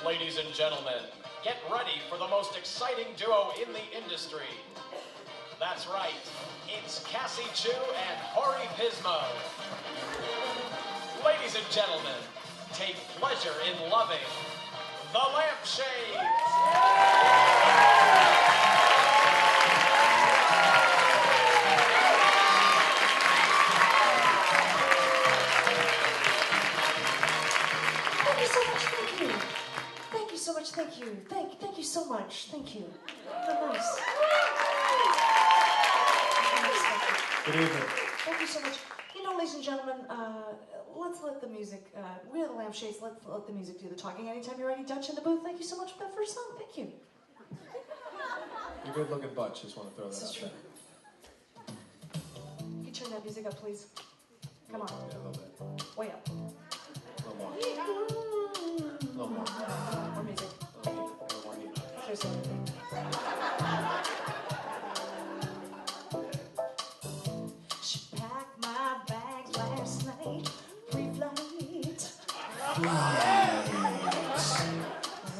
ladies and gentlemen. Get ready for the most exciting duo in the industry. That's right, it's Cassie Chu and Corey Pismo. Ladies and gentlemen, take pleasure in loving the Lampshades. Thank you so much, thank you. Thank you so much, thank you. How nice. Good evening. Thank you so much. You know, ladies and gentlemen, let's let the music, we are the Lampshades, let's let the music do the talking. Anytime you're ready, Dutch in the booth, thank you so much for that first song, thank you. You're good looking bunch, just want to throw that out. This is true. Can you turn that music up, please? Come on. Yeah, a little bit. Way up. A little more. A little more. More music. A little more neat. Seriously. She packed my bags last night, pre-flight.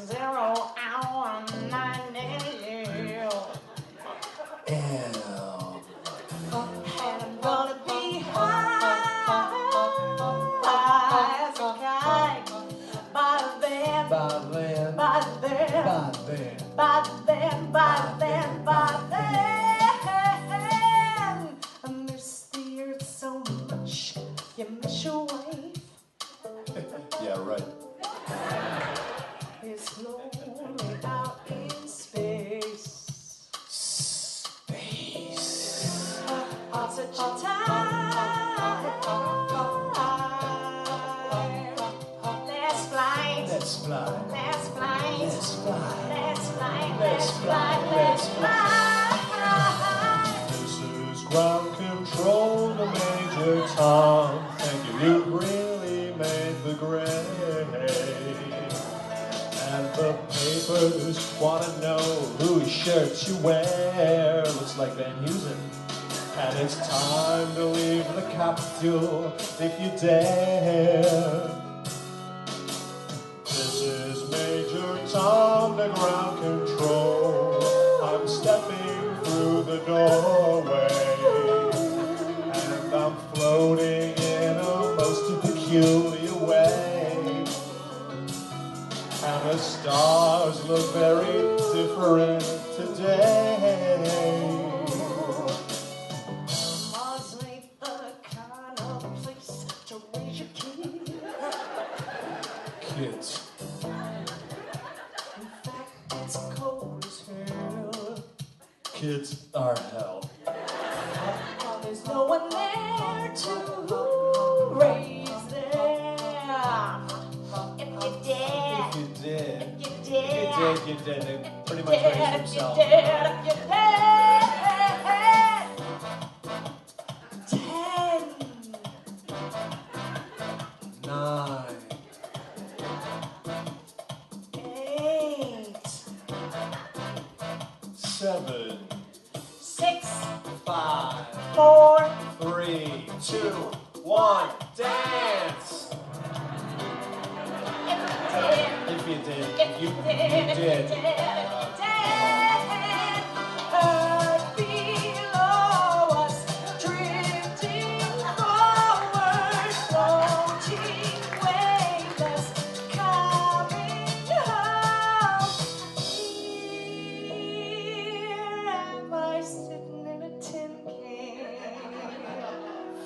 0 hour 9 a.m. And I'm gonna be high as a kite by then, by then. I miss the earth so much. You miss your wife. Yeah, right. It's lonely out in space. On such a time. Let's fly. Let's fly. Let's fly. Let's fly. Let's fly. Let's fly. Let's fly. This is ground control to Major Tom. Thank you. You really made the grade. And the papers want to know whose shirt you wear. Looks like Van Heusen. And it's time to leave the capsule if you dare. This is Major Tom, the ground control. I'm stepping through the doorway. And I'm floating in a most peculiar way. And the stars look very different today. Mars ain't the kind of place to raise your kid. Kids. In fact, it's cold as hell. Kids are hell. There's no one there to raise them. If you did, If you did. if you If did, you did, they pretty much if raised you themselves. did, if you did. 10, 9, 8, 7, 6, 5, 4, 3, 2, 1, dance! If you did, if you did, did. Earth below us, drifting forward, floating waveless, coming home. Here am I sitting in a tin can.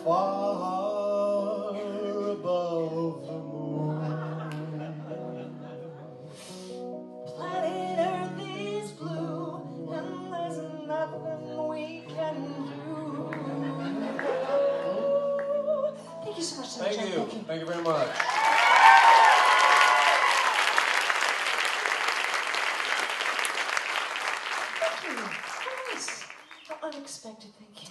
Far above the moon. Planet Earth is blue, and there's nothing we can do. Thank you so much, Thank Sunshine. you. Thank you very much. Thank you. How nice. How unexpected, thank you.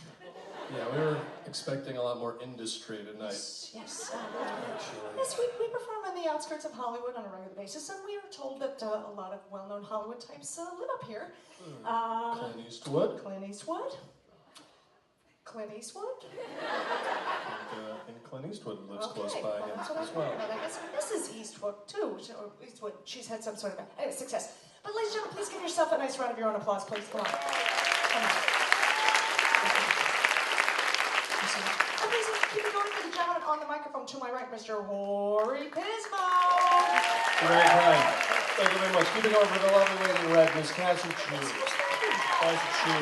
Yeah, we were expecting a lot more industry tonight. Yes. Actually. Yes, we perform on the outskirts of Hollywood on a regular basis, and we are told that a lot of well-known Hollywood types live up here. Clint Eastwood. Clint Eastwood. Clint Eastwood? I think Clint Eastwood lives close by him as well. I guess Mrs. Eastwood, too. Eastwood, she's had some sort of success. But ladies and gentlemen, please give yourself a nice round of your own applause, please. Come on. Come on. And please keep it going for the gentleman on the microphone to my right, Mr. Corey Pismo. Very kind. Thank you very much. Keep it going for the lovely lady in red, Miss Cassie Chu. Cassie Chu.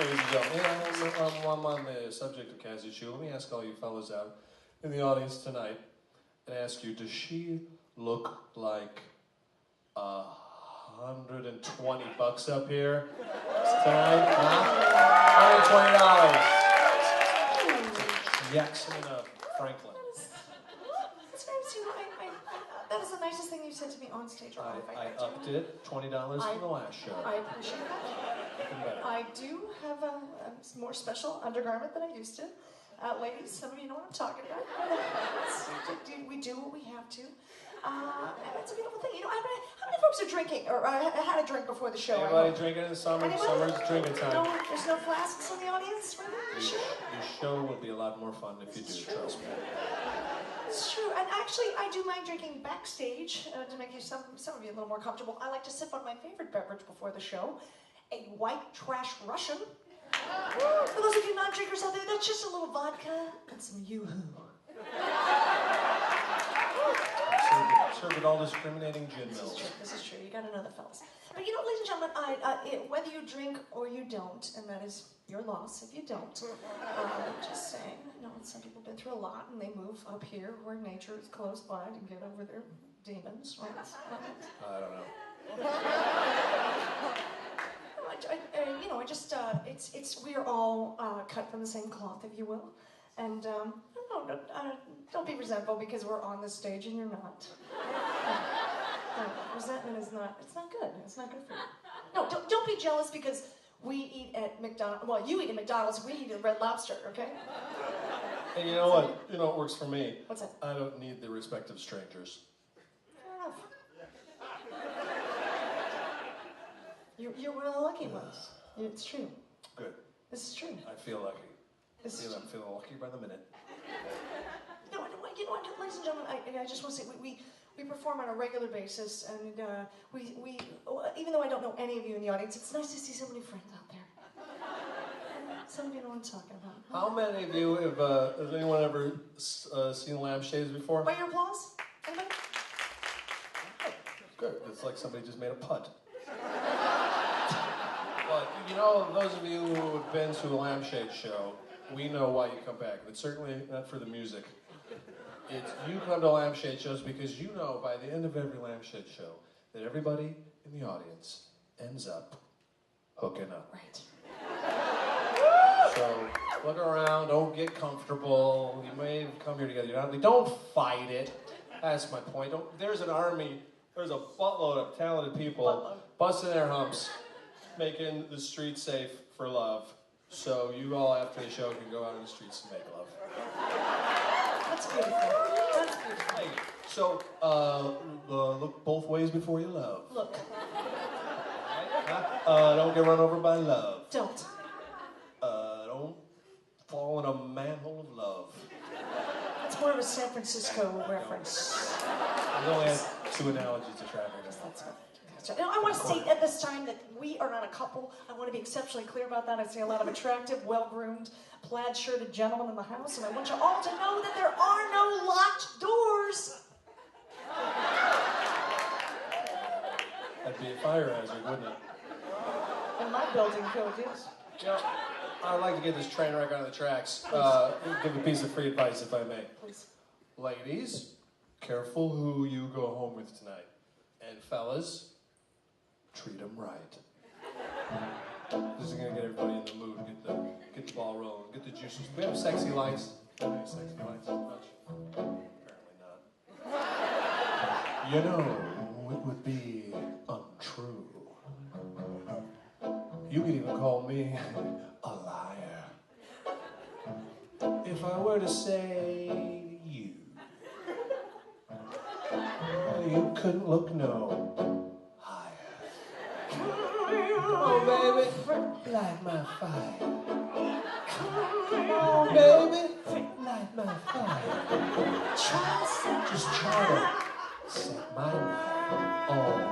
Ladies and gentlemen, I'm on the subject of Cassie Chu. Let me ask all you fellas out in the audience tonight and ask you, does she look like $120 up here tonight? Huh? $120. Jackson and Franklin. That's very sweet. That is the nicest thing you said to me on stage. I upped it, $20 from the last show. I appreciate that. I do have a more special undergarment than I used to. Ladies, some of you know what I'm talking about. We do what we have to. And it's a beautiful thing. You know, how many folks are drinking or had a drink before the show? Anybody drinking in the summer? Anybody? Summer's drinking time. No, there's no flasks in the audience? Really? Your show will be a lot more fun if you do, trust me. It's true, and actually, I do mind drinking backstage to make you some of you a little more comfortable. I like to sip on my favorite beverage before the show, a white trash Russian. For those of you non-drinkers out there, that's just a little vodka and some yoo-hoo. Serve it all discriminating gin mills. This is true. You gotta know the fellas. But you know, ladies and gentlemen, whether you drink or you don't, and that is your loss if you don't. Just saying, you know, some people have been through a lot and they move up here where nature is close by to get over their demons, right? I don't know. We are all cut from the same cloth, if you will. And don't be resentful because we're on the stage and you're not. Resentment is not, it's not good. It's not good for you. No, don't be jealous because we eat at McDonald's. Well, you eat at McDonald's, we eat at Red Lobster, okay? Hey, you know what? You know what works for me? What's that? I don't need the respect of strangers. Fair enough. You're one of the lucky ones. It's true. Good. This is true. I feel lucky. I'm feeling lucky by the minute. You know what, ladies and gentlemen, I just want to say we perform on a regular basis, and we even though I don't know any of you in the audience, it's nice to see so many friends out there. Some of you know what I'm talking about. How many of you has anyone ever seen Lampshades before? By your applause? Anybody? Good. It's like somebody just made a putt. But you know, those of you who have been to a Lampshades show, we know why you come back. It's certainly not for the music. You come to Lampshade shows because you know by the end of every Lampshade show that everybody in the audience ends up hooking up. Right. So look around, don't get comfortable. You may come here together. Don't fight it. That's my point. There's an army, there's a buttload of talented people busting their humps, making the streets safe for love. So you all after the show can go out in the streets and make love. That's beautiful. That's beautiful. Hey, so, look both ways before you love. Look. Don't get run over by love. Don't. Don't fall in a manhole of love. That's more of a San Francisco reference. We only had 2 analogies to traffic. That's right. Now, I want to say at this time that we are not a couple. I want to be exceptionally clear about that. I see a lot of attractive, well-groomed, plaid-shirted gentlemen in the house, and I want you all to know that there are no locked doors. That'd be a fire hazard, wouldn't it? In my building code, yes. Yeah. I'd like to get this train wreck on the tracks. Give a piece of free advice, if I may. Please. Ladies, careful who you go home with tonight. And fellas, treat them right. This is gonna get everybody in the mood, get the ball rolling, get the juices. We have sexy lights. Do we have any sexy lights? Much? Apparently not. You know, it would be untrue. You could even call me a liar. If I were to say you couldn't look no higher. Oh, baby, light my fire. Come on, baby, light my fire. Just try to set my life on fire.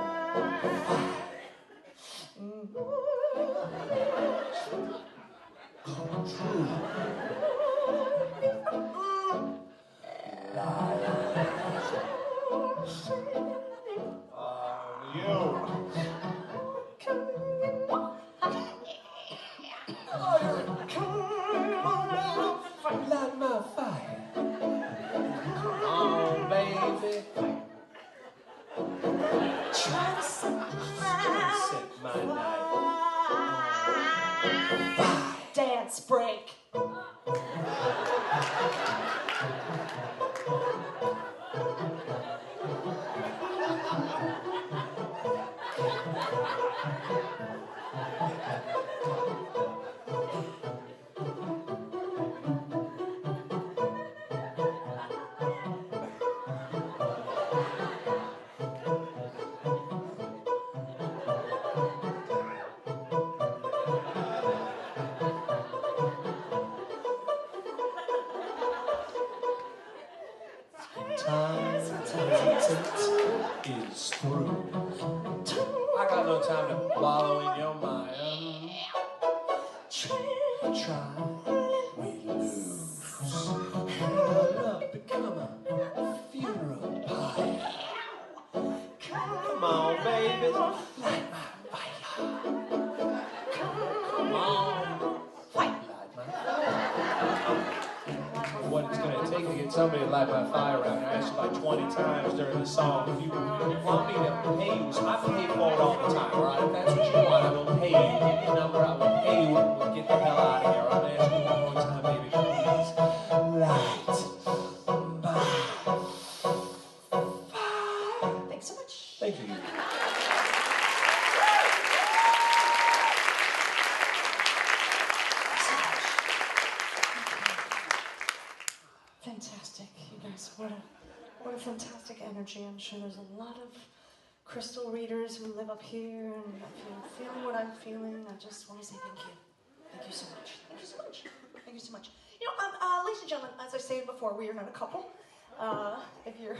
Come true. You. Light my fire. Come on, baby. Try to set my night on dance break. Time is through. I got no time to wallow in your mire. Try, we lose. Love become a funeral pyre. Come on, baby, light my fire. Come on, light my fire. What it's going to take to get somebody to light my fire around here. I asked you about 20 times during the song. If you want me to pay you, so I pay for it all the time, all right? If that's what you want, I will pay you. Give me a number, I will pay you, and we'll get the hell out of here. I'm going to ask you one more time, baby, please. Light my fire. Thanks so much. Thank you. Fantastic, you guys. What a fantastic energy. I'm sure there's a lot of crystal readers who live up here, and if you're feeling what I'm feeling, I just want to say thank you. Thank you so much. Thank you so much. Thank you so much. You know, ladies and gentlemen, as I said before, we are not a couple. If you're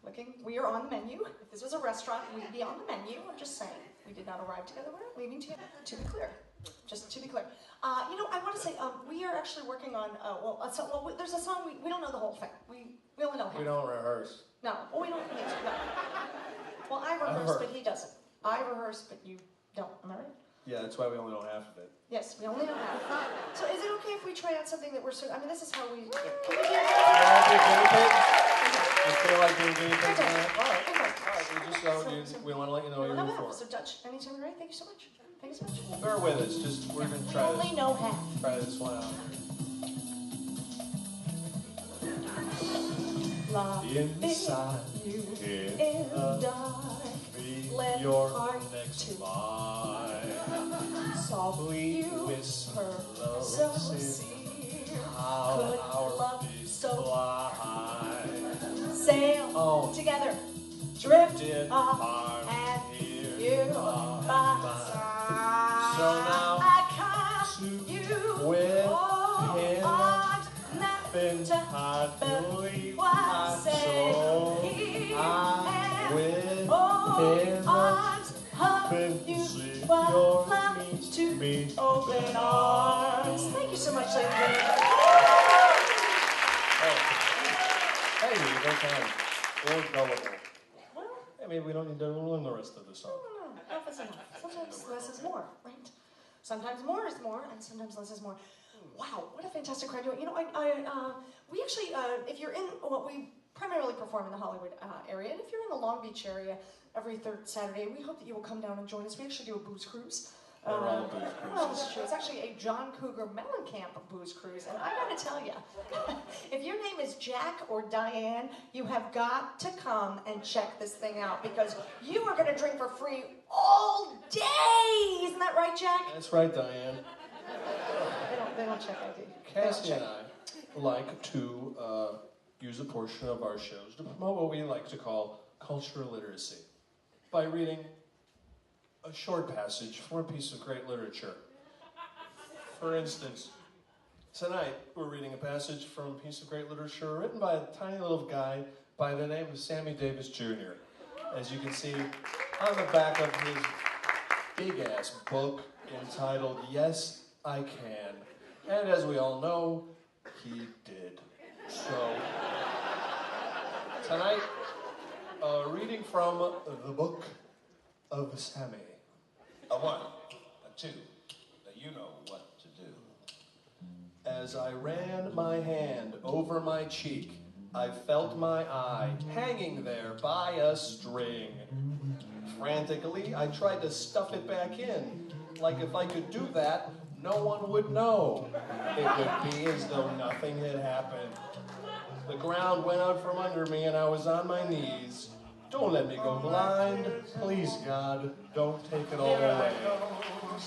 looking, we are on the menu. If this was a restaurant, we'd be on the menu. I'm just saying, we did not arrive together. We're leaving together. To be clear. Just to be clear. You know, I want to say, we are actually working on, there's a song, we don't know the whole thing. We only know half. We don't rehearse. No, well, we don't need to. No. Well, I rehearse, but he doesn't. I rehearse, but you don't. Am I right? Yeah, that's why we only know half of it. Yes, we only know half. So is it okay if we try out something that we're I mean, this is how we... Can we do You want to be a guinea pig? You feel like being a guinea pig tonight? All right. We want to let you know you're in for it. So Dutch, anytime you're ready, thank you so much. Thank you so much. Well, bear with us. Just, we're going to try only know half. Try this one out. Inside you in the dark. Let your heart next to mine. softly whisper so love sincere. how Could our love beats so fly. sail On together, drift did off, part and here you are by mine. side. So now I come to you with all him, arms, been nothing to hard to leave what my say. soul. Here I with open him arms, hug been you see while your fly needs to me open arms. Thank you so much, ladies and gentlemen. Hey, they're kind of or gullible. Well, Hey, maybe we don't need to learn the rest of the song. no, enough is enough. Sometimes less is more, right? Sometimes more is more, and sometimes less is more. Wow, what a fantastic crowd. You know, we actually, if you're in, well, we primarily perform in the Hollywood area, and if you're in the Long Beach area every third Saturday, we hope that you will come down and join us. We actually do a booze cruise. All booze Well, this is true. It's actually a John Cougar Mellencamp booze cruise, and I gotta tell you, if your name is Jack or Diane, you have got to come and check this thing out, because you are gonna drink for free all day. Isn't that right, Jack? That's right, Diane. They don't check ID. Cassie and I like to use a portion of our shows to promote what we like to call cultural literacy by reading a short passage from a piece of great literature. For instance, tonight we're reading a passage from a piece of great literature written by a tiny little guy by the name of Sammy Davis Jr. As you can see on the back of his big-ass book entitled Yes, I Can. And as we all know, he did. So, tonight, reading from the book of Sammy. A one, a two, you know what to do. As I ran my hand over my cheek, I felt my eye hanging there by a string. Frantically, I tried to stuff it back in. Like if I could do that, no one would know. It would be as though nothing had happened. The ground went out from under me and I was on my knees. Don't let me go blind. Please, God, don't take it all away.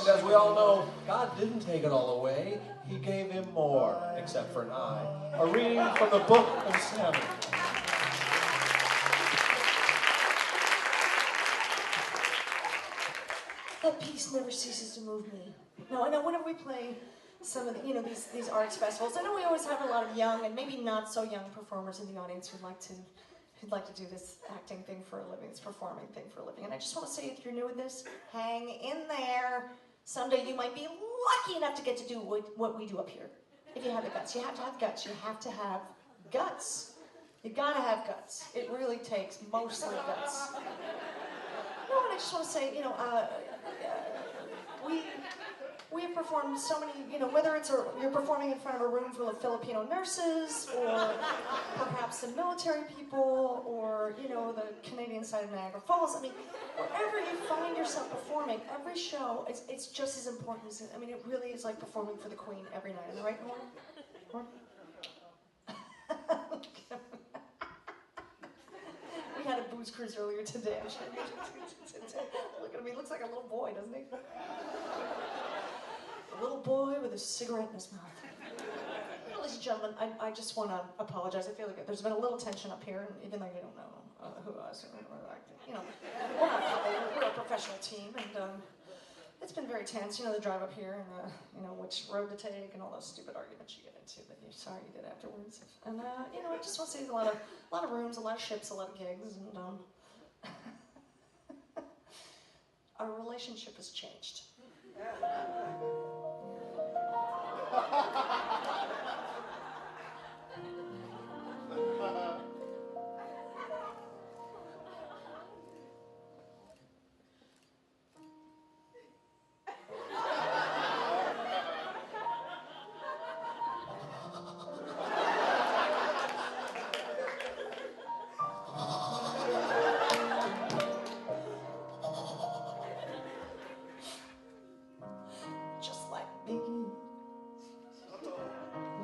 And as we all know, God didn't take it all away. He gave him more, except for an eye. A reading from the book of Sammy. That piece never ceases to move me. No, I know whenever we play some of the, these arts festivals, I know we always have a lot of young and maybe not so young performers in the audience who'd like to do this acting thing for a living, this performing thing for a living. And I just want to say, if you're new in this, hang in there. Someday you might be lucky enough to get to do what we do up here. If you have the guts. You have to have guts. You have to have guts. You gotta have guts. It really takes mostly guts. No, and I just want to say, we have performed so many, whether it's you're performing in front of a room full of Filipino nurses, or perhaps some military people, or, the Canadian side of Niagara Falls. I mean, wherever you find yourself performing, every show, it's just as important as, it really is like performing for the Queen every night. Am I right, Horn? Horn? We had a booze cruise earlier today. Look at him, he looks like a little boy, doesn't he? A little boy with a cigarette in his mouth. Ladies and gentlemen, I just want to apologize. I feel like there's been a little tension up here, and even though you don't know who I was, we're a professional team, and it's been very tense. The drive up here, and which road to take, and all those stupid arguments you get into that you're sorry you did afterwards. And I just want to say there's a lot of rooms, a lot of ships, a lot of gigs, and our relationship has changed.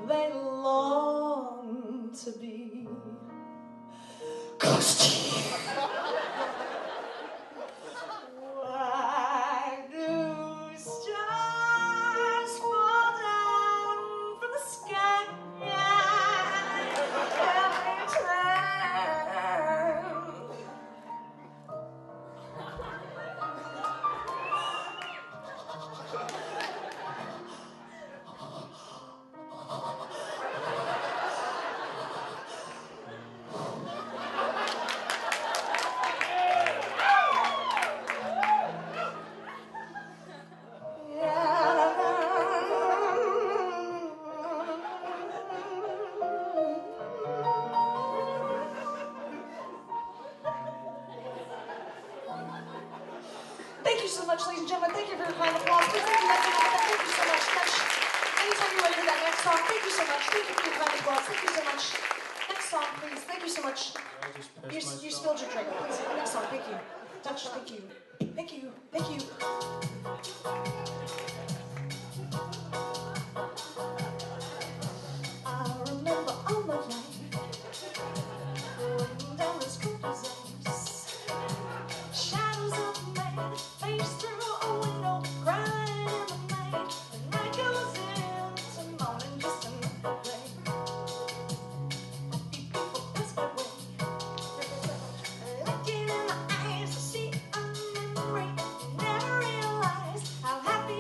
They long to be ghosty. Why do stars fall down from the sky every time? Thank you so much, ladies and gentlemen. Thank you for your kind applause. Please thank you so much. Anytime you're ready for that next song, thank you so much. Thank you for your kind applause. Thank you so much. Next song, please. Thank you so much. You spilled your drink. Please. Next song. Thank you. Dutch, thank you. Thank you. Thank you. I remember all my life running down this cul-de-sac. Shadows of man face through a window, crying in the night. The night goes into morning, just another day. Happy people pass my way, looking in my eyes to see a memory. Never realized how happy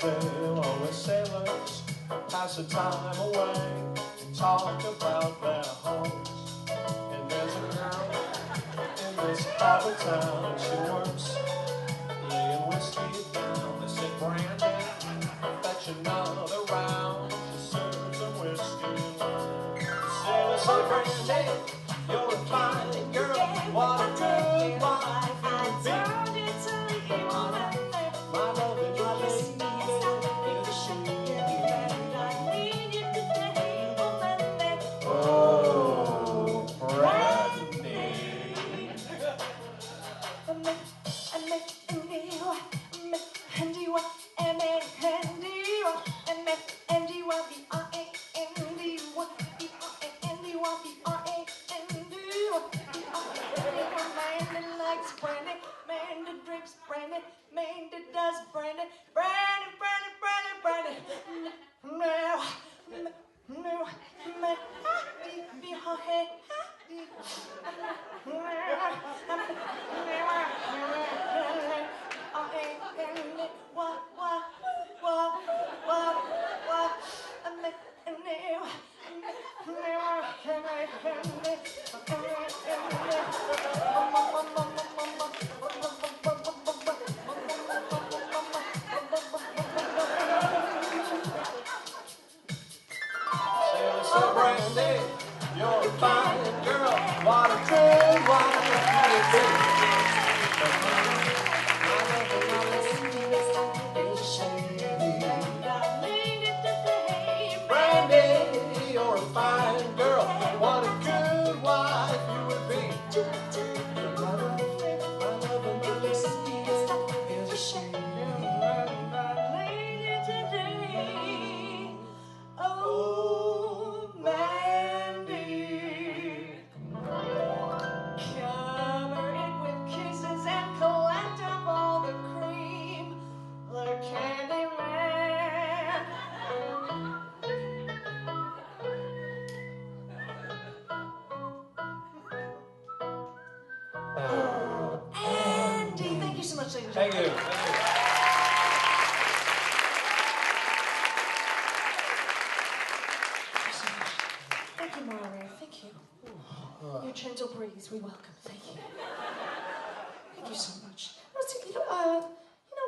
they'll always sailors pass the time away, talk about their homes. And there's a girl in this harbor town, and she works laying whiskey down. They said, Brandon, fetch another round. She serves them whiskey and wine. The sailor said, Brandon, you're a fine girl, what a good wife you would be. My love and my lady is she. Oh, Brandy. So Brandy, you're a fine girl, what a good wife you would be. Brandy, you're a fine girl, what a good wife you would be. My love and my lady is a she. Oh, Mandy. Cover it with kisses and collect up all the cream. The candy man. Andy, thank you so much, ladies and Thank you. gentlemen. Thank you, Mario. Thank you. Your gentle breeze, we welcome. Thank you. Thank you so much.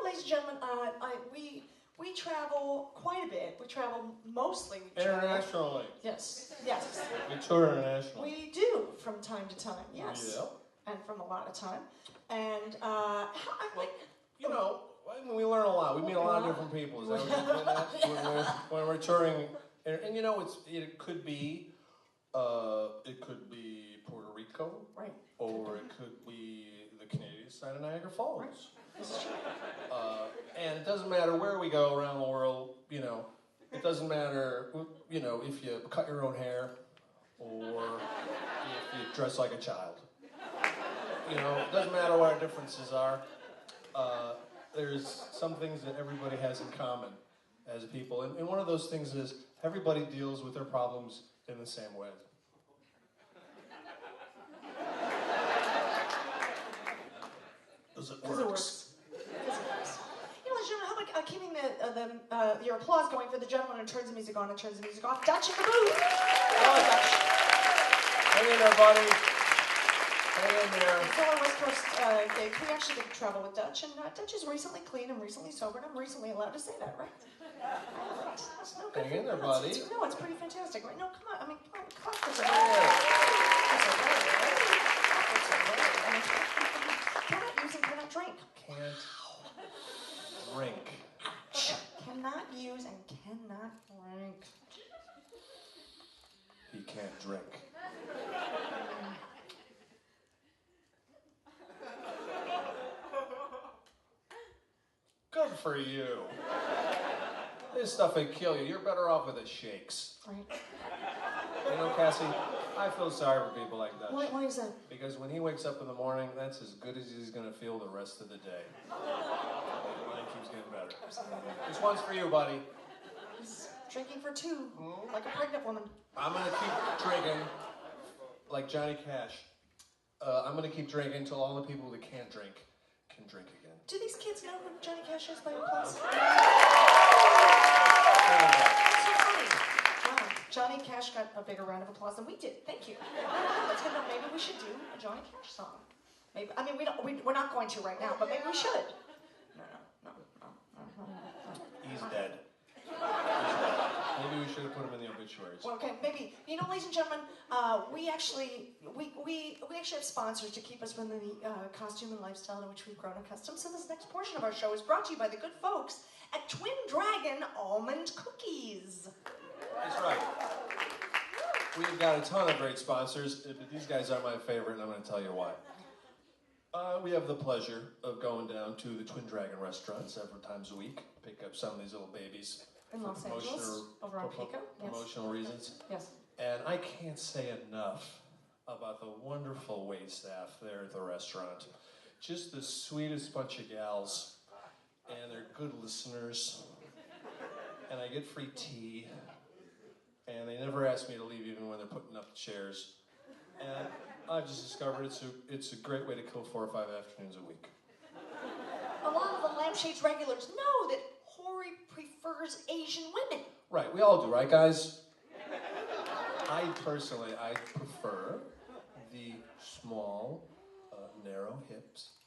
Ladies and gentlemen, we travel quite a bit. We travel mostly. Internationally. Yes. We tour internationally. We do from time to time. Yes. Yeah. And from a lot of time. And We learn a lot. We meet a lot of different people. Is that when we're touring? And it could be Puerto Rico, right? Or it could be the Canadian side of Niagara Falls. Right. This is true. And it doesn't matter where we go around the world. It doesn't matter. If you cut your own hair or if you dress like a child. It doesn't matter what our differences are. There's some things that everybody has in common as people. And one of those things is everybody deals with their problems in the same way. Does it work? Ladies and gentlemen, how about keeping your applause going for the gentleman who turns the music on and turns the music off? Dutch in the booth. Oh, Dutch. Hang in there, buddy. Hang in there. Fellow West Coast gig. We actually get to travel with Dutch, and Dutch is recently clean and recently sober, and I'm recently allowed to say that, right? That's no good. Hang in there, buddy. It's pretty fantastic, right? No, come on. Cocktails are cannot use and cannot drink. Can't drink. Cannot use and cannot drink. He can't drink. Good for you. This stuff would kill you. You're better off with the shakes. Right. Cassie, I feel sorry for people like that. Why is that? Because when he wakes up in the morning, that's as good as he's going to feel the rest of the day. Mine keeps getting better. This one's for you, buddy. He's drinking for two, like a pregnant woman. I'm going to keep drinking like Johnny Cash. I'm going to keep drinking until all the people that can't drink can drink again. Do these kids know who Johnny Cash is by your place? Johnny Cash got a bigger round of applause than we did. Thank you. Maybe we should do a Johnny Cash song. Maybe, I mean, we're not going to right now, but maybe we should. No. He's dead. Maybe we should have put him in the obituaries. Well, okay, maybe. You know, ladies and gentlemen, we actually have sponsors to keep us within the costume and lifestyle to which we've grown accustomed. So this next portion of our show is brought to you by the good folks at Twin Dragon Almond Cookies. That's right. We've got a ton of great sponsors, but these guys are my favorite, and I'm going to tell you why. We have the pleasure of going down to the Twin Dragon restaurant several times a week, pick up some of these little babies. In Los Angeles, over on Pico, yes. Promotional reasons. Yes. And I can't say enough about the wonderful wait staff there at the restaurant. Just the sweetest bunch of gals, and they're good listeners. And I get free tea, and they never ask me to leave even when they're putting up the chairs. And I've just discovered it's a great way to kill 4 or 5 afternoons a week. A lot of the Lampshades regulars know that Hori prefers Asian women. Right, we all do, right, guys? I prefer the small, narrow hips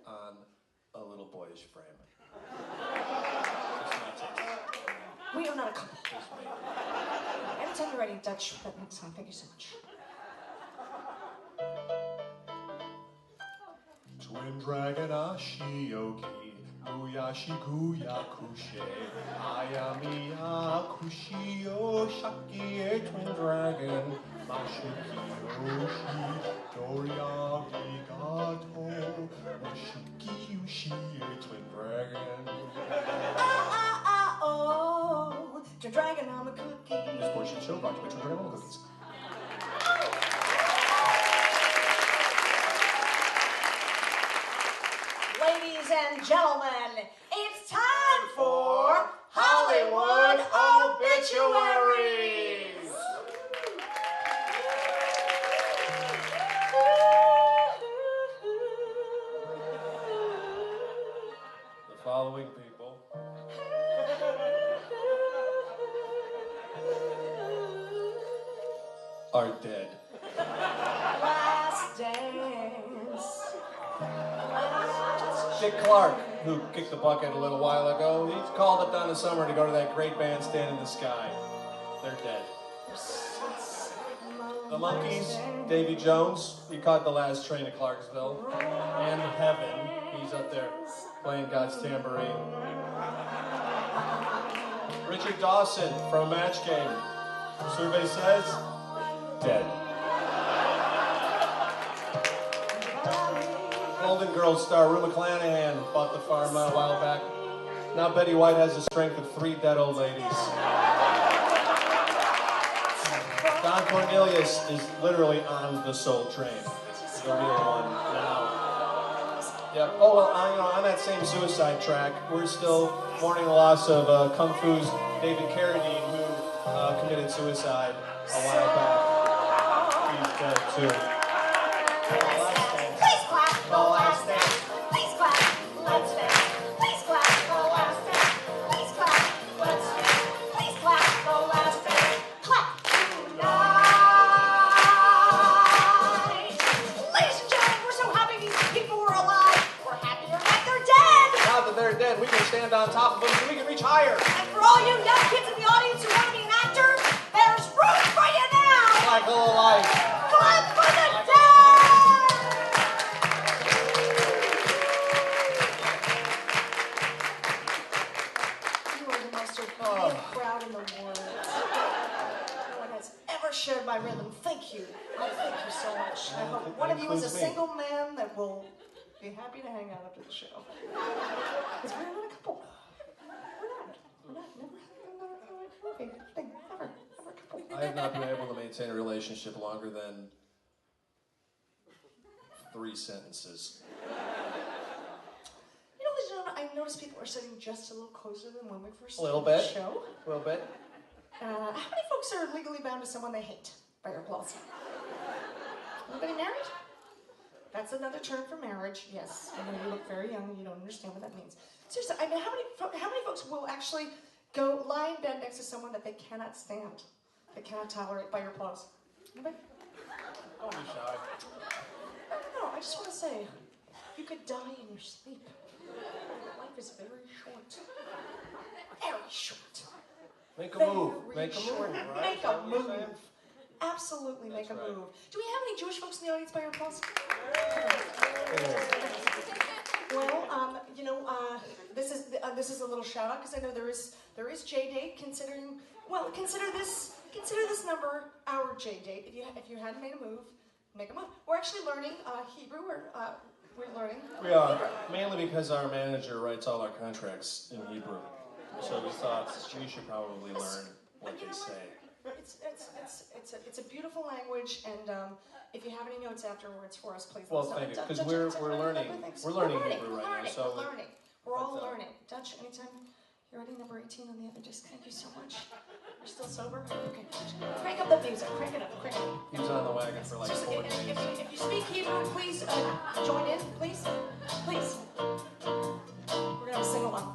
on a little boyish frame. We are not a couple. Just me. Anytime you're ready, Dutch, that next time. Thank you so much. Twin Dragon Ashioki, Uyashi Guya Kushe, Ayamiya Kushio Shaki, Twin Dragon, Mashiki Yoshi, Doria Rigato, Mashiki Yushi, Twin Dragon. Oh, Twin Dragon Almond Cookies. This portion of the show brought to you by Twin Dragon Almond Cookies. Ladies and gentlemen, it's time for Hollywood Obituaries! The following people are dead. Last dance. Dick Clark, who kicked the bucket a little while ago, he's called up down the summer to go to that great bandstand in the sky. They're dead. The Monkees, Davy Jones, he caught the last train to Clarksville. And Heaven, he's up there playing God's tambourine. Richard Dawson from Match Game. Survey says, dead. Golden Girls star Rue McClanahan bought the farm a while back. Now Betty White has the strength of 3 dead old ladies. Don Cornelius is literally on the Soul Train. The real one now. Yep. Oh, well, on that same suicide track, we're still mourning the loss of Kung Fu's David Carradine, who committed suicide a while back. He's dead too. Please clap the last dance. Please clap, let's dance. Please clap the last dance. Please clap, let's dance. Please clap the last dance. Clap tonight. Ladies and gentlemen, we're so happy these people were alive. We're happier that they're dead. Now that they're dead, we can stand on top of them so we can reach higher. And for all you young kids in the audience who want to be an actor, there's room for you now. Like a little life. Clap for the dead. You are the most obedient crowd in the world. No one has ever shared my rhythm. Thank you. I thank you so much. I hope one of you is a includes me. single man that will be happy to hang out after the show. Because we're not a couple. We're not. Never thing. Never a couple. I have not been able to maintain a relationship longer than 3 sentences. You know, ladies and gentlemen, I noticed people are sitting just a little closer than when we first A little started bit. the show. A little bit. How many folks are legally bound to someone they hate by your applause? Anybody married? That's another term for marriage, yes. I know you look very young and you don't understand what that means. Seriously, I mean, how many folks will actually go lie in bed next to someone that they cannot stand? that cannot tolerate by your applause? Anybody? Don't be shy. No, I just want to say, you could die in your sleep. Life is very short. Very short. Make a Very move. Make a short. move, right? Make Is that a what you're move. saying? Absolutely make That's a right. move. Do we have any Jewish folks in the audience by your applause? Well, you know, this is a little shout out because I know there is J date. Consider this number our J date. If you hadn't made a move, make a move. We're actually learning Hebrew. We're learning. We are, mainly because our manager writes all our contracts in Hebrew. So we thought we should probably learn what they say. It's a beautiful language, and if you have any notes afterwards for us, please. Well, let us know. thank you, Dutch, because Dutch, we're anytime, learning. other things. We're learning Hebrew right now. So we're learning. We're all but, learning. Dutch, anytime you're ready, number 18 on the other disc. Thank you so much. You're still sober? Okay. Crank up the music. Crank it up. Crank it up. he was on the wagon for like 4 days. If you speak Hebrew, please join in, please. Please. We're gonna sing along.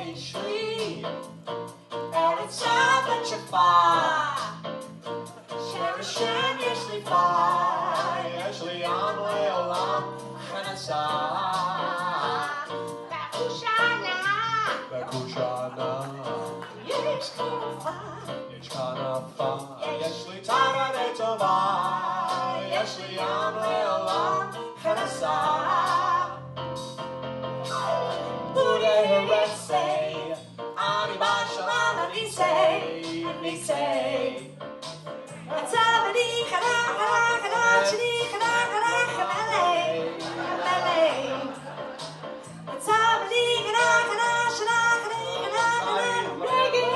יש לי ארץ אהבת שפע, שרשם יש לי פע, יש לי עם לעולם חנסה. בקושנה יש כנפה, יש כנפה, יש לי תרנית טובה, יש לי עם לעולם חנסה. say, Ani Bashalam, Ani say, Atzavani, Kana, Kana, Kana, Chini, Kana, Kana, Kamele, Kamele. Atzavani, Kana, Kana, Shana, Kana, Kana, Kana, Reggae.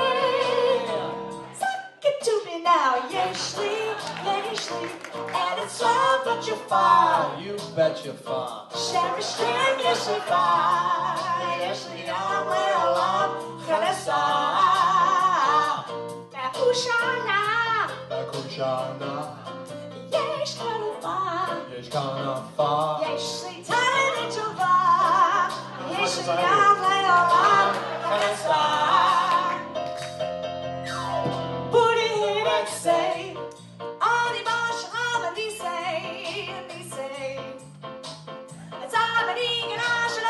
Suck it to me now, Yeshli, and it's love but you fall. You bet you fall. Sherishim, Yeshli, יש לי עם לעולם חלסה בקושנה יש כנפה יש לי תרנית טובה יש לי עם לעולם חלסה בודי רצי אני בשלם אני say it's happening and I should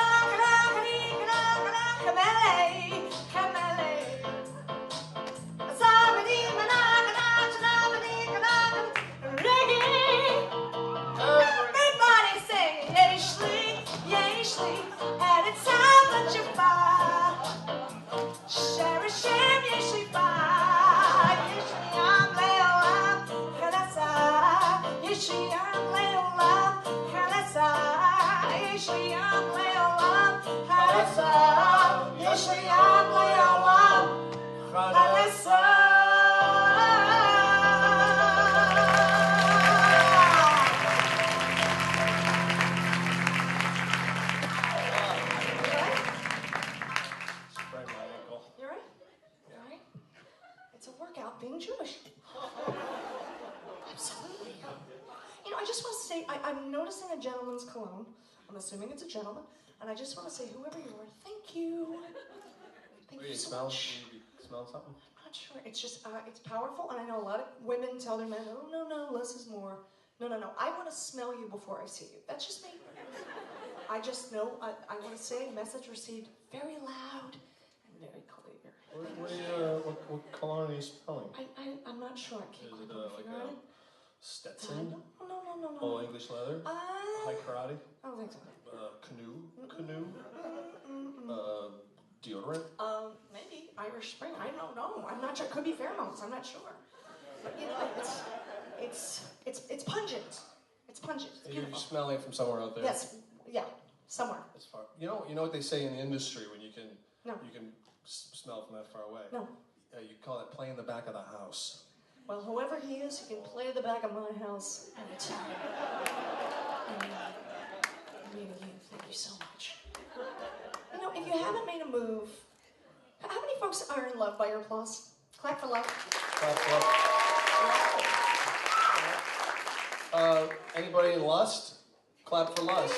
being Jewish. Absolutely. You know, I just want to say, I'm noticing a gentleman's cologne. I'm assuming it's a gentleman. And I just want to say, whoever you are, thank you. Thank you so much. Smell something? I'm not sure. It's just, it's powerful. And I know a lot of women tell their men, oh, no, less is more. No. I want to smell you before I see you. That's just me. I just know, I want to say, message received very loud and very clear. What cologne are you smelling? I'm not sure. I can't Is it quite figure like it. Stetson? No. All English leather? High karate? I don't think so. Canoe? Deodorant? Maybe Irish Spring. I don't know. I'm not sure. Could be pheromones. I'm not sure. But you know, it's pungent. It's pungent. It's You're beautiful. smelling it from somewhere out there? Yes. Yeah. Somewhere. That's far. You know what they say in the industry when you can smell from that far away? No. You call it playing the back of the house. Well, whoever he is, he can play the back of my house anytime. Thank you so much. You know, if you haven't made a move, how many folks are in love by your applause? Clap for love. Clap for love. Anybody in lust? Clap for lust.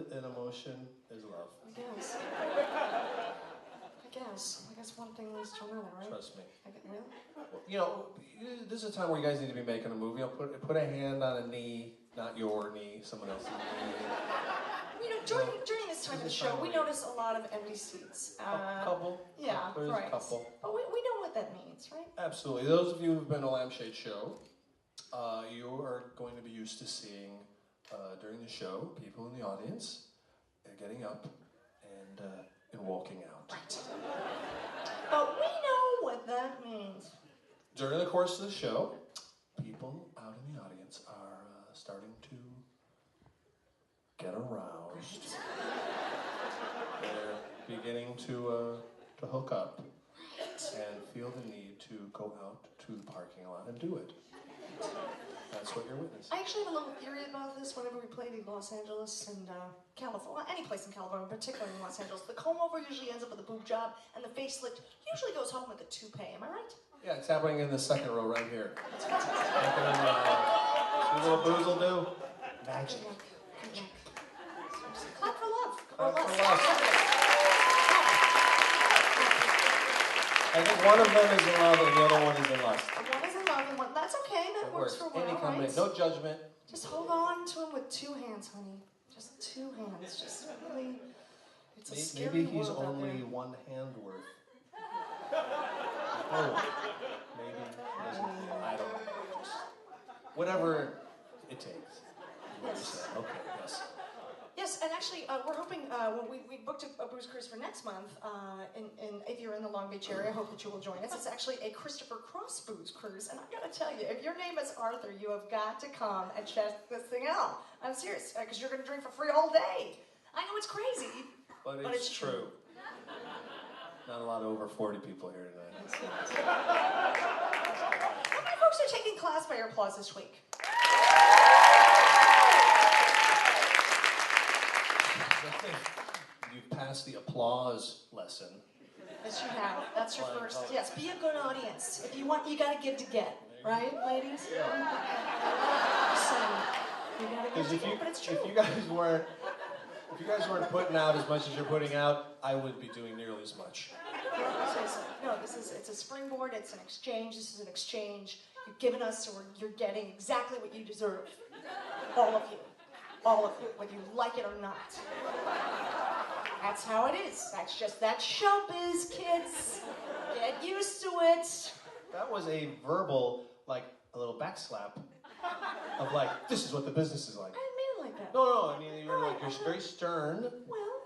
good in emotion is love. I guess one thing leads to another, right? Trust me. Really? Well, you know, this is a time where you guys need to be making a movie. Put a hand on a knee, not your knee, someone else's knee. You know, during this time of the show, we notice a lot of empty seats. Couple. Yeah, There's right. a couple. But we know what that means, right? Absolutely. Those of you who've been to Lampshades show, you are going to be used to seeing during the show people in the audience getting up and walking out. Right. But we know what that means. During the course of the show, people out in the audience are starting to get aroused. They're beginning to hook up and feel the need to go out to the parking lot and do it. That's what you're witnessing. I actually have a little theory about this. Whenever we play the Los Angeles and California, any place in California, particularly in Los Angeles, the comb over usually ends up with a boob job, and the facelift usually goes home with a toupee. Am I right? Yeah, it's happening in the second row right here. See what booze will do? Magic. Good luck. Clap for love. Clap for love. I think one of them is in love and the other one is in lust. One is in love and one. That's okay. That works for a while, Any combination. right? No judgment. Just hold on to him with two hands, honey. Just two hands. Just really. It's a scary Maybe he's world out only there. one hand worth. Oh, maybe he doesn't. I don't know. Just whatever it takes. Yes. Okay. Yes. Yes, and actually, we're hoping, we booked a booze cruise for next month, if you're in the Long Beach area, I hope that you will join us. It's actually a Christopher Cross booze cruise, and I've got to tell you, if your name is Arthur, you have got to come and check this thing out. I'm serious, because you're going to drink for free all day. I know it's crazy, But it's true. Not a lot of over 40 people here tonight. How many folks are taking class by your applause this week? You've passed the applause lesson. Yes, you have. That's your first. Yes, be a good audience. If you want, you got to give to get. Right, ladies? So, you got to give to get, but it's true. If you guys weren't putting out as much as you're putting out, I wouldn't be doing nearly as much. No, it's a springboard. It's an exchange. This is an exchange. You've given us, so you're getting exactly what you deserve. All of you. All of you, whether you like it or not. That's how it is. That's showbiz, kids. Get used to it. That was a verbal, like, a little backslap of like, this is what the business is like. I didn't mean it like that. No, I mean, you're very stern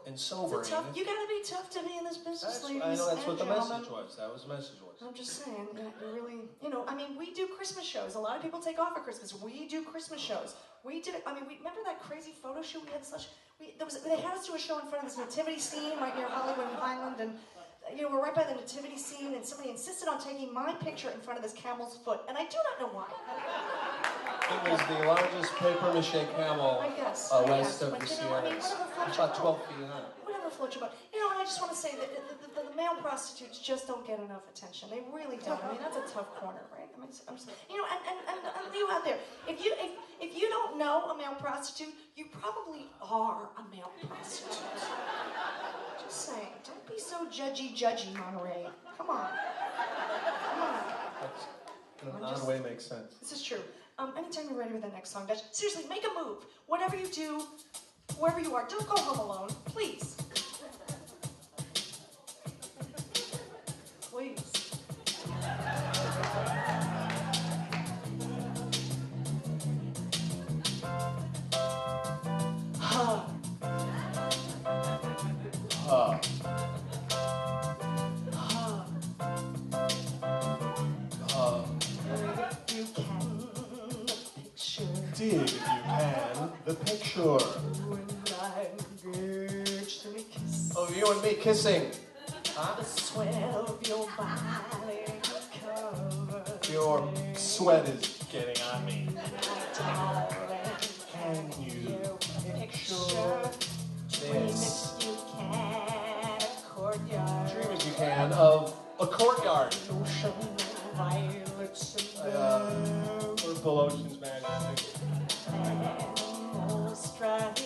and sobering. You gotta be tough to be in this business, ladies. I know that's what the gentlemen. message was. That was the message was. I'm just saying, you really, I mean, we do Christmas shows. A lot of people take off at Christmas. We do Christmas shows. We did it. I mean, remember that crazy photo shoot we had? They had us do a show in front of this nativity scene right near Hollywood and Highland, and we're right by the nativity scene, and somebody insisted on taking my picture in front of this camel's foot, and I do not know why. It was the largest papier-mâché camel west of the Sierras. It's about 12 feet high. Whatever floats your boat. And I just want to say that the male prostitutes just don't get enough attention. They really don't. I mean, that's a tough corner, right? I mean, I'm just, and you out there, if you don't know a male prostitute, you probably are a male prostitute. Just saying. Don't be so judgy, Monterey. Come on. That, in an odd way, makes sense. This is true. Anytime you're ready with the next song, Dutch, seriously, make a move. Whatever you do, wherever you are, don't go home alone, please. Please. Dig, if you can, the picture of you and me kissing. Huh? The sweat of your body covers. Your sweat is getting on me. Can you picture this? Dream if you can, a courtyard. Dream if you can of a courtyard. Ocean violets and Purple Ocean's magic. animals strike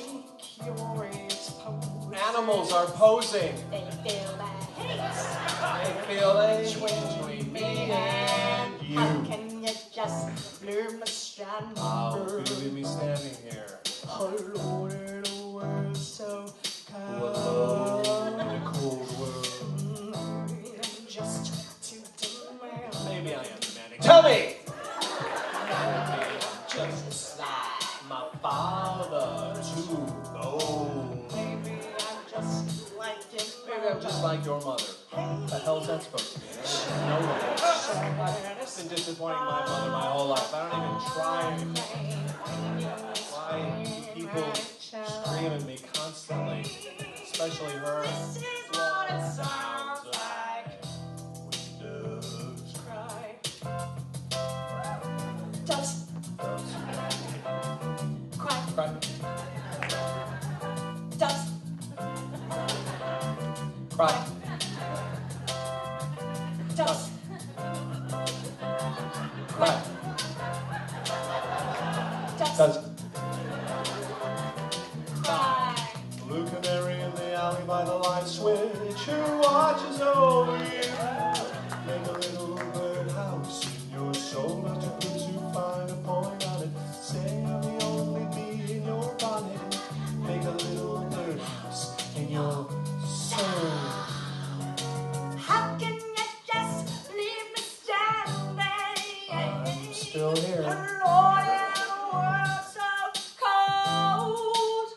your animals are posing. They feel that hate They feel a between me and you. How can you just leave me standing How there? could you leave me standing here? Alone in a world so cold. Alone in a cold world. Maybe I'm just too demanding. Maybe I am demanding. Tell me! Maybe I'm just like my father too. Oh. Maybe I'm just like your Maybe I'm just like your mother. What the hell's that supposed to mean? I don't even know that. I've been disappointing my mother my whole life. I don't even try anymore. Why do people scream at me constantly? Especially her. This is what it sounds like. Doves Cry. Doves cry. cry. Doves Cry. doves Cry. doves Does. cry. Blue canary in the alley by the light switch, who watches over you? Make a little birdhouse in your soul, not to put too fine a point on it. Say I'm the only bee in your bonnet. Make a little birdhouse in your soul. How can you just leave me standing? I'm still here. Alone in a world so cold.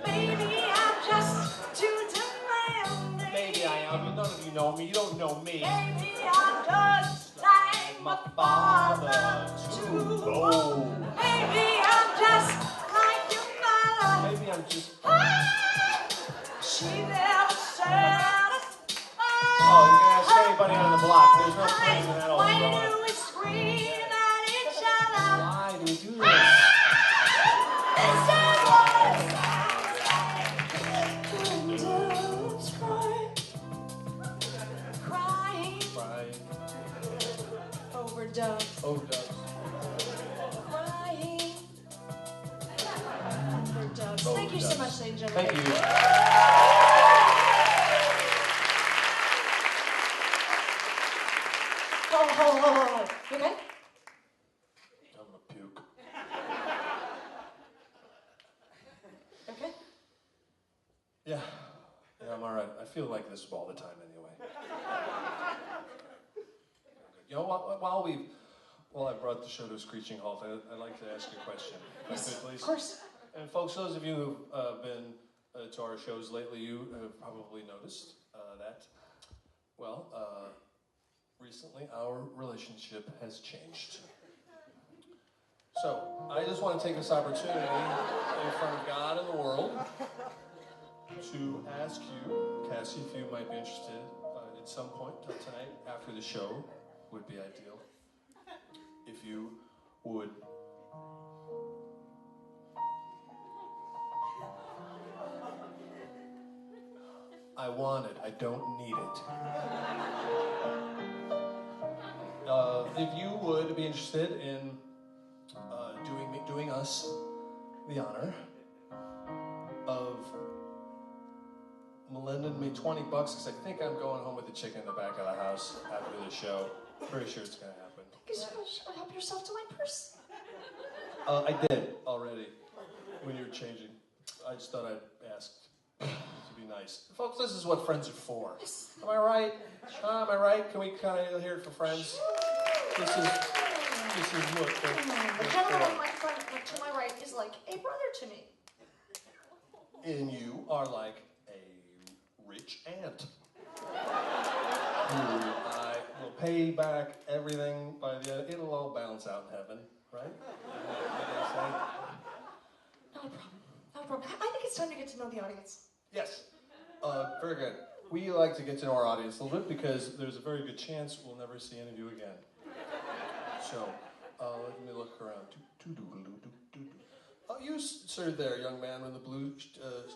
Maybe I'm just too demanding. Maybe I am, but none of you know me. You don't know me. Maybe I'm just like my father too. Oh. Maybe I'm just like your mother. Maybe I'm just. She never said us. Oh, you can ask anybody on the block. There's no place in that old Why broad. do we scream at each other? Why do we do this? This is what it sounds like when doves cry. Crying Crying. over doves. Oh, doves. Crying over doves. Over Thank you so doves. much, ladies and gentlemen. Thank you. Oh. You okay? I'm gonna puke. Okay. Yeah, I'm all right. I feel like this all the time anyway. You know what? While I brought the show to a screeching halt, I'd like to ask you a question. If I could, please. Of course. And folks, those of you who've been to our shows lately, you have probably noticed that, well, recently our relationship has changed. So, I just want to take this opportunity in front of God and the world to ask you, Cassie, if you might be interested at some point tonight after the show, would be ideal, if you would I want it, I don't need it. If you would be interested in doing us the honor of lending me $20 because I think I'm going home with the chicken in the back of the house after the show. Pretty sure it's going to happen. Thank you so much. Help yourself to my purse. I did already when you were changing. I just thought I'd ask to be nice. Folks, this is what friends are for. Am I right? Am I right? Can we kind of hear it for friends? This is what The gentleman on my front, to my right, is like a brother to me. And you are like a rich aunt. I will pay back everything by the end. It'll all balance out in heaven, right? Not a problem. Not a problem. I think it's time to get to know the audience. Yes. Very good. We like to get to know our audience a little bit because there's a very good chance we'll never see any of you again. So, let me look around. You, sir, there, young man with the blue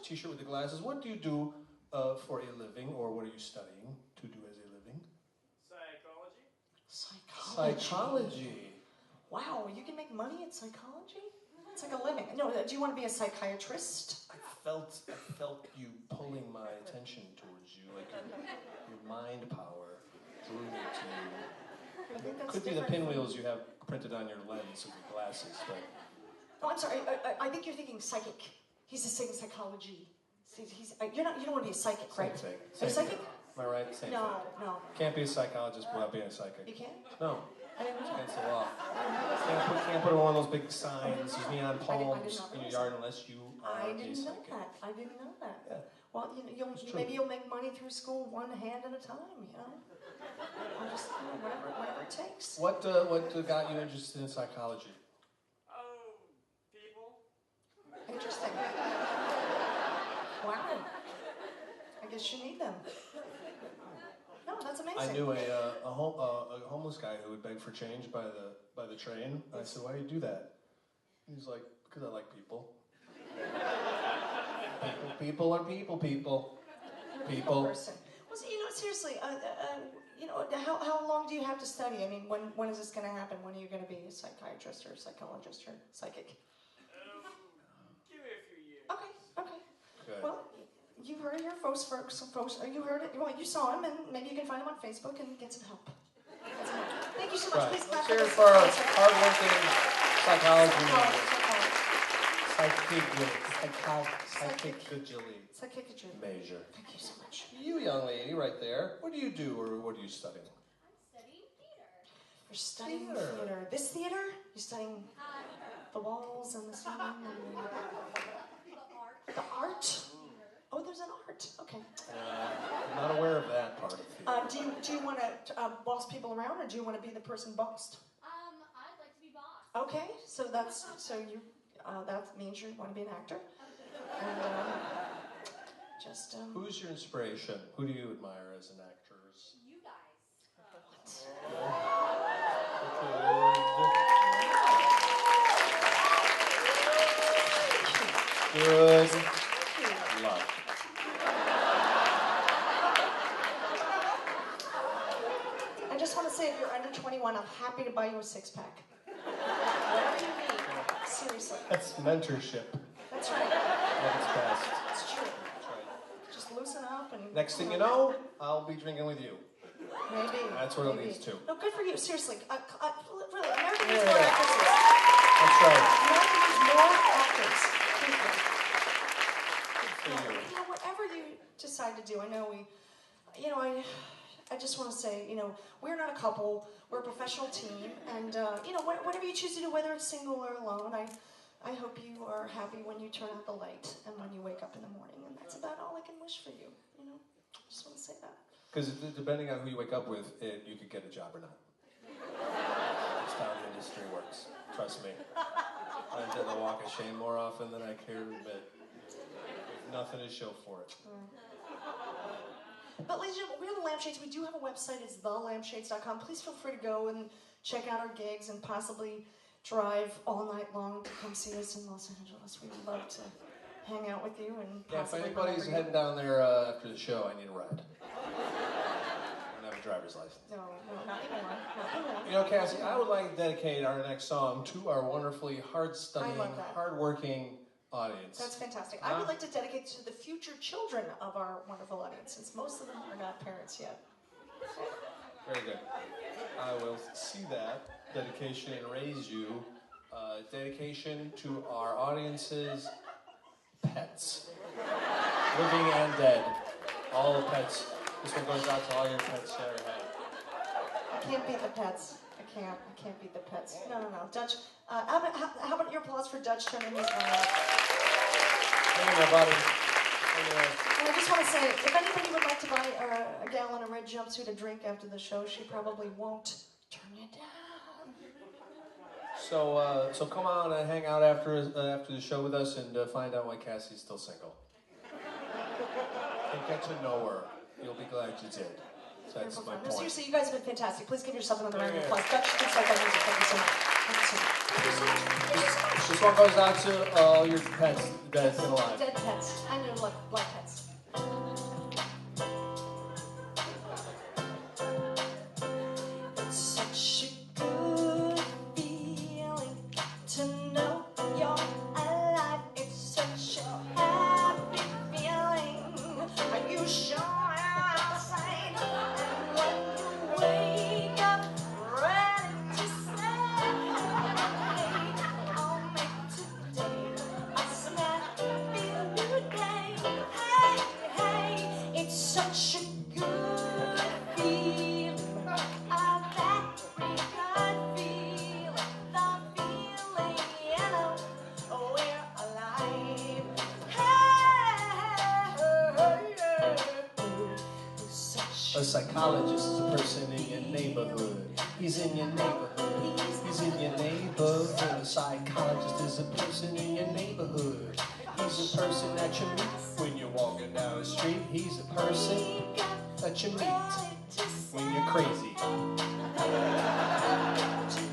t-shirt with the glasses. What do you do for a living, or what are you studying to do as a living? Psychology. Psychology. Wow, you can make money at psychology? It's like a living. No, do you want to be a psychiatrist? I felt you pulling my attention towards you, like your mind power drew me to you. I think that's Could be the different. pinwheels you have printed on your lens of your glasses, but Oh, I'm sorry. I think you're thinking psychic. He's saying psychology. You don't want to be a psychic, same right? thing. Are you psychic? Am I right? Same No, thing. no. Can't be a psychologist without being a psychic. You can't? No, I didn't it's know. against the law. Can't put one of those big signs, these neon palms in your yard unless you are I a didn't know psychic. that. I didn't know that. Yeah. Well, maybe you'll make money through school one hand at a time, I'm just, whatever it takes. What got you interested in psychology? People. Interesting. Wow. I guess you need them. No, that's amazing. I knew a homeless guy who would beg for change by the train. I said, "Why do you do that?" He's like, "Because I like people." People are people. You're a people person. Well, seriously, how long do you have to study? I mean, when is this going to happen? When are you going to be a psychiatrist or a psychologist or psychic? Give me a few years. Okay. Good. Well, you heard it here, folks. You heard it. Well, you saw him, and maybe you can find him on Facebook and get some help. Thank you so much. Right. Please Let's clap hear it this. for our hardworking psychology major. Psychic major. Thank you so much. You young lady right there, what do you do or what are you studying? I'm studying theater. You're studying Theater. theater. This theater? You're studying the walls and the ceiling and The art. the art? Oh, there's an art. Okay. I'm not aware of that part of theater. Do you want to boss people around, or do you want to be the person bossed? I'd like to be boss. Okay, so that means you want to be an actor. And Who's your inspiration? Who do you admire as an actress? You guys. Good luck. I just want to say, if you're under 21, I'm happy to buy you a six-pack. Whatever you need. Seriously. That's mentorship That's right. at its best. It's true. That's right. Just loosen up and... Next thing you know, I'll be drinking with you. Maybe. That's what it maybe. leads to. No, good for you. Seriously. Really, America needs Yeah, more yeah. actresses. That's right. America needs more actors. People. For you. Whatever you decide to do, I know I just want to say, we're not a couple, we're a professional team, and, whatever you choose to do, whether it's single or alone, I hope you are happy when you turn out the light and when you wake up in the morning, and that's about all I can wish for you, just want to say that. Because depending on who you wake up with, you could get a job or not. That's how the industry works. Trust me. I did the walk of shame more often than I care to admit. Nothing to show for it. But ladies and gentlemen, we're the Lampshades. We do have a website. It's thelampshades.com. Please feel free to go and check out our gigs and possibly drive all night long to come see us in Los Angeles. We would love to hang out with you and Yeah, if possibly anybody's remember you. heading down there after the show, I need a ride. I don't have a driver's license. No, not anymore. Not anymore. You know, Cassie, I would like to dedicate our next song to our wonderfully hard-studying, I love that. hard-working audience. That's fantastic. I would like to dedicate it to the future children of our wonderful audience, since most of them are not parents yet. Very good. I will see that dedication and raise you. Dedication to our audience's pets. Living and dead. All the pets. This one goes out to all your pets that are had. I can't beat the pets. I can't beat the pets. No. Dutch, how about your applause for Dutch turning his one out? Hey there, buddy. Hey there. And I just want to say, if anybody would like to buy a gal in a red jumpsuit a drink after the show, she probably won't turn it down. So come on and hang out after the show with us and find out why Cassie's still single. And get to know her. You'll be glad you did. So that's my No, point. seriously, you guys have been fantastic. Please give yourself another round of Yeah. applause. Dutch, thanks for that music. Thank you so much. Thank you so much. Thank you so much. Thank you so much. This one goes out to all your pets dead and alive. Dead pets and your black pets. It's such a good feeling to know you're alive. It's such a happy A psychologist is a person in your neighborhood. He's in your neighborhood. He's in your neighborhood. A psychologist is a person in your neighborhood. He's a person that you meet when you're walking down the street. He's a person that you meet when you're crazy.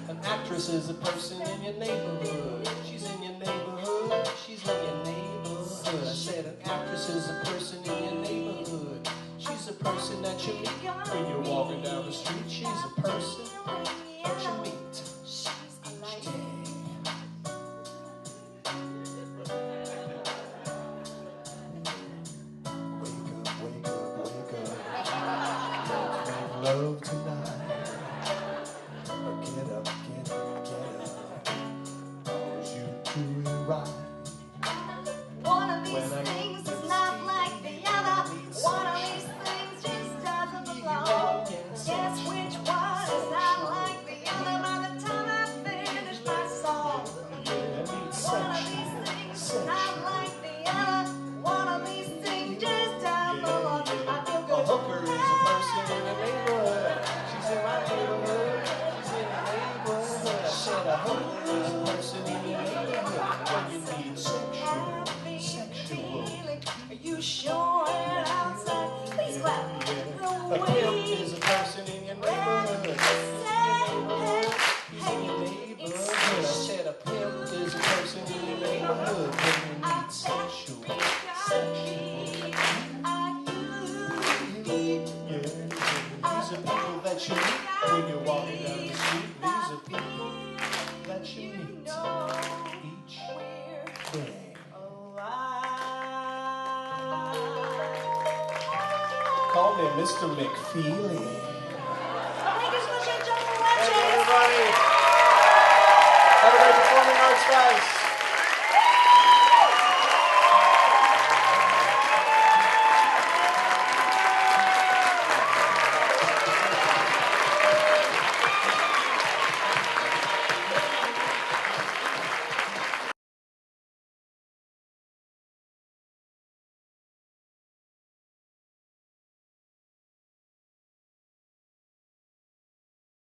An actress is a person in your neighborhood. She's in your neighborhood. She's in your neighborhood. I said an actress is a person in your neighborhood. She's a person that you meet when you're walking down the street. She's a person that you meet each day. Wake up, wake up, wake up. Let's make love tonight. Get up, get up, get up. Cause you do it right. One of these things is not like the other. One of these things just doesn't belong. Guess which one is not like the other by the time I finish my song. One of these things is not like the other. One of these things just doesn't belong. I feel good. A hooker is a person in the neighborhood. She's in my neighborhood. She's in the neighborhood. I said a hooker is a person in your neighborhood. When you need sexual. Are you sure it outside? Please clap. A pimp is a person in your neighborhood. He's in your neighborhood. I said a pimp is a person in your neighborhood. When you need sexual. Yeah. These are people that you meet when you're walking down the street. These are people that you meet each day. Call me Mr. McFeely. Thank you so much, Lampshades. Thank you, everybody. Have a great performing arts, guys.